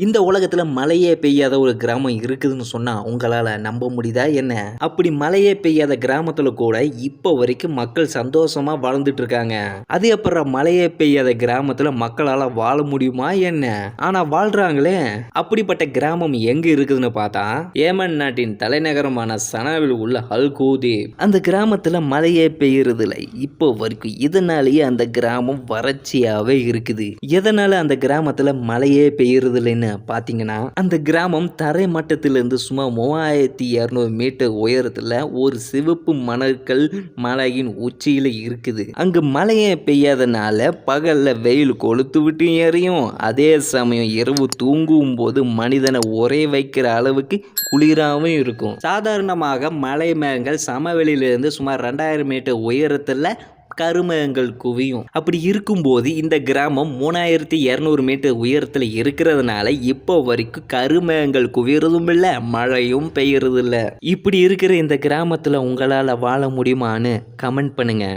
இந்த உலகத்துல மழையே பெய்யாத ஒரு கிராமம் இருக்குதுன்னு சொன்னா உங்களால நம்ப முடியுதா என்ன? அப்படி மழையே பெய்யாத கிராமத்துல கூட இப்போ வரைக்கும் மக்கள் சந்தோஷமா வாழ்ந்துட்டு இருக்காங்க. அது அப்புறம் மழையே பெய்யாத கிராமத்துல மக்களால வாழ முடியுமா என்ன? ஆனா வாழ்றாங்களே. அப்படிப்பட்ட கிராமம் எங்க இருக்குதுன்னு பார்த்தா ஏமன் நாட்டின் தலைநகரமான சனாவில் உள்ள அல்கூதி. அந்த கிராமத்துல மழையே பெய்யறது இல்லை இப்போ வரைக்கும். இதனாலேயே அந்த கிராமம் வறட்சியாவே இருக்குது. எதனால அந்த கிராமத்துல மழையே பெய்யறது இல்லைன்னு பார்த்தீங்கன்னா, அந்த கிராமம் தரை மட்டத்திலிருந்து சுமார் 3200 மீட்டர் உயரத்துல ஒரு சிவப்பு மணற்கல் மலையின் உச்சியில இருக்குது. அங்கு மழையே பெய்யாதனால பகல்ல வெயில் கொளுத்து விட்டு எறியும். அதே சமயம் இரவு தூங்கும் போது மனிதனை ஒரே வைக்கிற அளவுக்கு குளிராகவும் இருக்கும். சாதாரணமாக மலை மேகங்கள் சமவெளியிலிருந்து சுமார் 2000 மீட்டர் உயரத்துல கருமேகங்கள் குவியும். அப்படி இருக்கும்போது இந்த கிராமம் 3200 மீட்டர் உயரத்தில் இருக்கிறதுனால இப்போ வரைக்கும் கருமேகங்கள் குவியறதும் இல்லை, மழையும் பெய்யறது இல்லை. இப்படி இருக்கிற இந்த கிராமத்தில் உங்களால் வாழ முடியுமான்னு கமெண்ட் பண்ணுங்க.